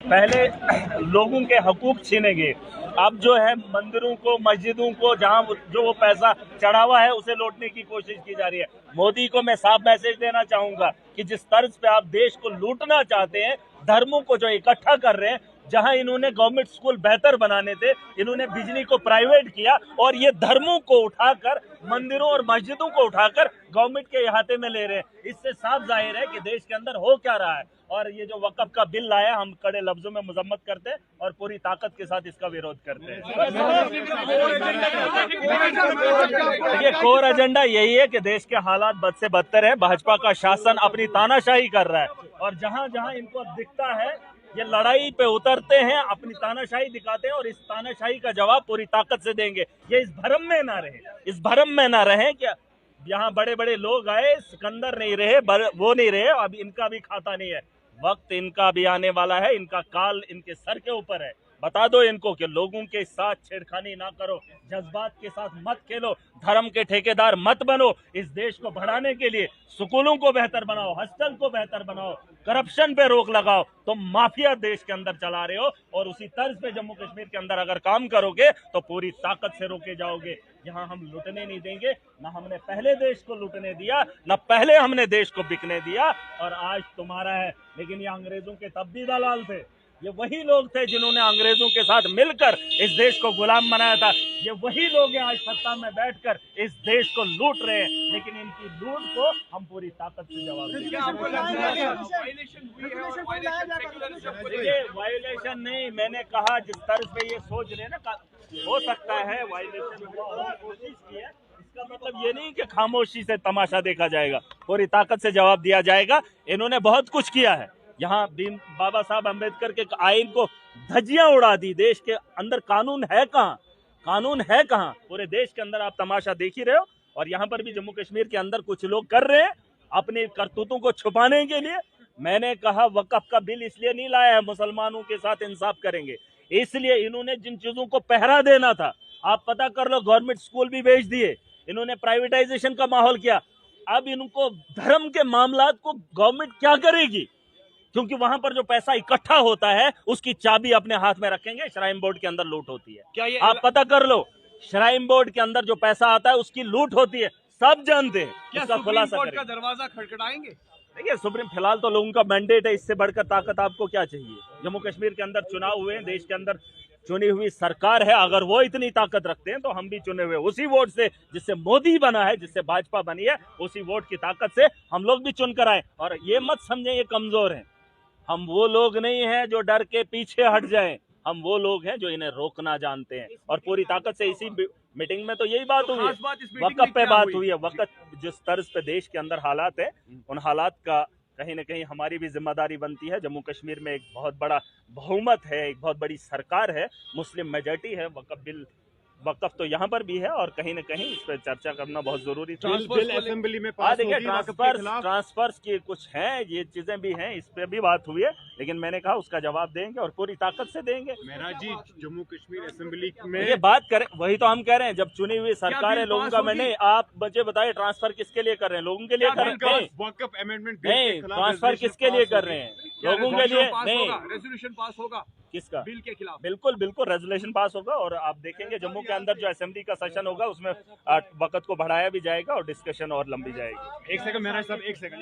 पहले लोगों के हकूक छीने गए, अब जो है मंदिरों को, मस्जिदों को, जहां जो वो पैसा चढ़ा हुआ है उसे लौटने की कोशिश की जा रही है। मोदी को मैं साफ मैसेज देना चाहूंगा कि जिस तर्ज पे आप देश को लूटना चाहते हैं, धर्मों को जो इकट्ठा कर रहे हैं, जहां इन्होंने गवर्नमेंट स्कूल बेहतर बनाने थे, इन्होंने बिजली को प्राइवेट किया और ये धर्मों को उठाकर, मंदिरों और मस्जिदों को उठाकर गवर्नमेंट के इहाते में ले रहे हैं। इससे साफ जाहिर है कि देश के अंदर हो क्या रहा है। और ये जो वक्फ का बिल लाया, हम कड़े लफ्जों में मजम्मत करते हैं और पूरी ताकत के साथ इसका विरोध करते हैं। देखिए, कोर एजेंडा यही है कि देश के हालात बद से बदतर है, भाजपा का शासन अपनी तानाशाही कर रहा है और जहां जहां इनको दिखता है ये लड़ाई पे उतरते हैं, अपनी तानाशाही दिखाते हैं और इस तानाशाही का जवाब पूरी ताकत से देंगे। ये इस भरम में ना रहे, इस भरम में ना रहे कि यहाँ बड़े बड़े लोग आए, सिकंदर नहीं रहे, वो नहीं रहे, अब इनका भी खाता नहीं है। वक्त इनका भी आने वाला है, इनका काल इनके सर के ऊपर है। बता दो इनको कि लोगों के साथ छेड़खानी ना करो, जज्बात के साथ मत खेलो, धर्म के ठेकेदार मत बनो। इस देश को बढ़ाने के लिए स्कूलों को बेहतर बनाओ, हॉस्टल को बेहतर बनाओ, करप्शन पे रोक लगाओ। तुम माफिया देश के अंदर चला रहे हो और उसी तर्ज पे जम्मू कश्मीर के अंदर अगर काम करोगे तो पूरी ताकत से रोके जाओगे। यहाँ हम लुटने नहीं देंगे, ना हमने पहले देश को लुटने दिया, ना पहले हमने देश को बिकने दिया और आज तुम्हारा है। लेकिन ये अंग्रेजों के तब भी दलाल थे, ये वही लोग थे जिन्होंने अंग्रेजों के साथ मिलकर इस देश को गुलाम बनाया था। ये वही लोग हैं आज सत्ता में बैठकर इस देश को लूट रहे हैं, लेकिन इनकी लूट को हम पूरी ताकत से जवाब देंगे। वायलेशन नहीं, मैंने कहा जिस तरह पे ये सोच रहे हैं ना, हो सकता है वायलेशन कोशिश की है, इसका मतलब ये नहीं कि खामोशी से तमाशा देखा जाएगा, पूरी ताकत से जवाब दिया जाएगा। इन्होंने बहुत कुछ किया है, यहाँ बाबा साहब अम्बेडकर के आइन को धज्जियां उड़ा दी। देश के अंदर कानून है कहाँ, कानून है कहाँ? पूरे देश के अंदर आप तमाशा देख ही रहे हो। और यहाँ पर भी जम्मू कश्मीर के अंदर कुछ लोग कर रहे हैं अपने करतूतों को छुपाने के लिए। मैंने कहा वक्फ का बिल इसलिए नहीं लाया है मुसलमानों के साथ इंसाफ करेंगे, इसलिए इन्होंने जिन चीजों को पहरा देना था, आप पता कर लो, गवर्नमेंट स्कूल भी बेच दिए, इन्होंने प्राइवेटाइजेशन का माहौल किया। अब इनको धर्म के मामलात को गवर्नमेंट क्या करेगी, क्योंकि वहां पर जो पैसा इकट्ठा होता है उसकी चाबी अपने हाथ में रखेंगे। श्राइन बोर्ड के अंदर लूट होती है, क्या ये आप पता कर लो, श्राइन बोर्ड के अंदर जो पैसा आता है उसकी लूट होती है, सब जानते हैं। क्या सुप्रीम कोर्ट का दरवाजा खटखटाएंगे? देखिए, सुप्रीम फिलहाल तो लोगों का मैंडेट है, इससे बढ़कर ताकत आपको क्या चाहिए? जम्मू कश्मीर के अंदर चुनाव हुए, देश के अंदर चुनी हुई सरकार है, अगर वो इतनी ताकत रखते हैं तो हम भी चुने हुए उसी वोट से जिससे मोदी बना है, जिससे भाजपा बनी है, उसी वोट की ताकत से हम लोग भी चुनकर आए। और ये मत समझें ये कमजोर हैं, हम वो लोग नहीं हैं जो डर के पीछे हट जाएं, हम वो लोग हैं जो इन्हें रोकना जानते हैं। और पूरी ताकत से इसी मीटिंग में तो यही बात हुई है, वक़्त पे बात हुई है। वक़्त जिस तर्ज पे देश के अंदर हालात है, उन हालात का कहीं ना कहीं हमारी भी जिम्मेदारी बनती है। जम्मू कश्मीर में एक बहुत बड़ा बहुमत है, एक बहुत बड़ी सरकार है, मुस्लिम मेजॉरिटी है। वक़्फ तो यहाँ पर भी है और कहीं न कहीं इस पर चर्चा करना बहुत जरूरी था। बिल असेंबली में पास देखिए, ट्रांसफर्स की कुछ हैं, ये चीजें भी हैं, इस पे भी बात हुई है, लेकिन मैंने कहा उसका जवाब देंगे और पूरी ताकत से देंगे। मेहरा जी, जम्मू कश्मीर असेंबली में ये बात करें, वही तो हम कह रहे हैं, जब चुनी हुई सरकार है लोगों का, मैंने आप मुझे बताइए ट्रांसफर किसके लिए कर रहे हैं? लोगों के लिए कर रहे हैं? वक्फ अमेंडमेंट नहीं, ट्रांसफर किसके लिए कर रहे हैं? लोगों के लिए नहीं। रेजोल्यूशन पास होगा किसका? बिल के खिलाफ? बिल्कुल बिल्कुल रेजोल्यूशन पास होगा और आप देखेंगे जम्मू के अंदर जो असेंबली का सेशन होगा उसमें वक्त को बढ़ाया भी जाएगा और डिस्कशन और लंबी जाएगी। एक सेकंड मेहरा साहब, एक सेकंड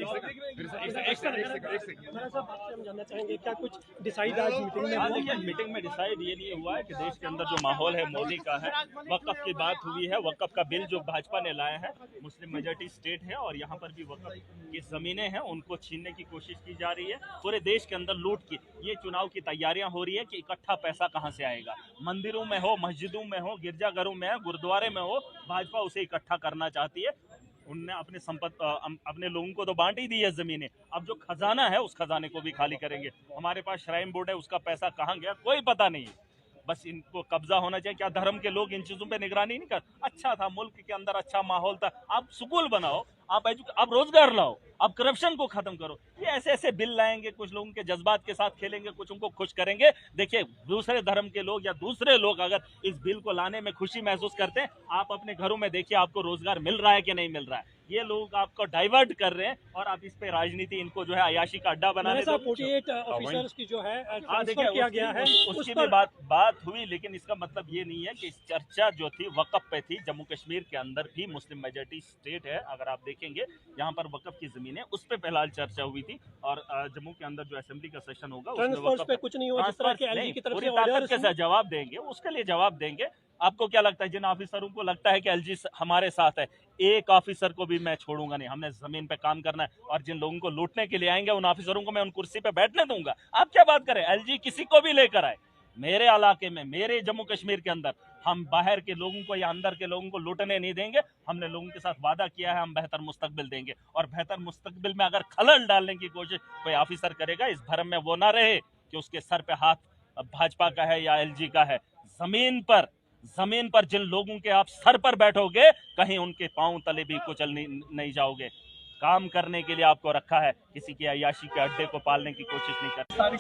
जानना चाहेंगे क्या कुछ डिसाइड आज मीटिंग में डिसाइड ये नहीं हुआ है कि देश के अंदर जो माहौल है मोदी का है, वक्फ की बात हुई है। वक्फ का बिल जो भाजपा ने लाया है, मुस्लिम मेजॉरिटी स्टेट है और यहाँ पर भी वक्फ की जमीनें हैं उनको छीनने की कोशिश की जा रही है। पूरे देश के अंदर लूट की ये चुनाव की तैयारियां हो रही है कि इकट्ठा पैसा कहां से आएगा। मंदिरों में हो, मस्जिदों में हो, गिरजाघरों में हो, गुरुद्वारे में हो, भाजपा उसे इकट्ठा करना चाहती है। उनने अपने अपने लोगों को तो बांट ही दी है जमीनें, अब जो खजाना है उस खजाने को भी खाली करेंगे। हमारे पास श्राइन बोर्ड है, उसका पैसा कहाँ गया कोई पता नहीं है, बस इनको कब्जा होना चाहिए। क्या धर्म के लोग इन चीजों पे निगरानी नहीं कर? अच्छा था, मुल्क के अंदर अच्छा माहौल था, आप स्कूल बनाओ, आप रोजगार लाओ, अब करप्शन को खत्म करो। ये ऐसे ऐसे बिल लाएंगे, कुछ लोगों के जज्बात के साथ खेलेंगे, कुछ उनको खुश करेंगे। देखिए, दूसरे धर्म के लोग या दूसरे लोग अगर इस बिल को लाने में खुशी महसूस करते हैं, आप अपने घरों में देखिए आपको रोजगार मिल रहा है कि नहीं मिल रहा है। ये लोग आपको डाइवर्ट कर रहे हैं और आप इस पे राजनीति, इनको जो है अयाशी का अड्डा बनाने दो। 48 ऑफिसर्स की जो है हाँ, ट्रांसफर देखिए, किया गया है, उसकी उस भी पर बात हुई, लेकिन इसका मतलब ये नहीं है कि इस चर्चा जो थी वक्फ पे थी। जम्मू कश्मीर के अंदर भी मुस्लिम मेजॉरिटी स्टेट है, अगर आप देखेंगे यहाँ पर वक्फ की जमीन है, उस पे फिलहाल चर्चा हुई थी। और जम्मू के अंदर जो असेंबली का सेशन होगा उसमें ट्रांसफर्स वक्फ पे कुछ नहीं हुआ, जिस तरह के एलजी की तरफ पूरी से ताकत ऑर्डर्स के साथ जवाब देंगे, उसके लिए जवाब देंगे। आपको क्या लगता है, जिन ऑफिसरों को लगता है कि एलजी हमारे साथ है, एक ऑफिसर को भी मैं छोड़ूंगा नहीं। हमने जमीन पे काम करना है, और जिन लोगों को लूटने के लिए आएंगे उन ऑफिसरों को मैं उन कुर्सी पे बैठने दूंगा। आप क्या बात करें, एलजी किसी को भी लेकर आए मेरे इलाके में, मेरे जम्मू कश्मीर के अंदर, हम बाहर के लोगों को या अंदर के लोगों को लूटने नहीं देंगे। हमने लोगों के साथ वादा किया है, हम बेहतर मुस्तकबिल देंगे, और बेहतर मुस्तकबिल में अगर खलल डालने की कोशिश कोई ऑफिसर करेगा, इस भरम में वो ना रहे कि उसके सर पे हाथ भाजपा का है या एलजी का है। जमीन पर जिन लोगों के आप सर पर बैठोगे, कहीं उनके पांव तले भी कुचल नहीं जाओगे। काम करने के लिए आपको रखा है, किसी की अय्याशी के अड्डे को पालने की कोशिश नहीं कर।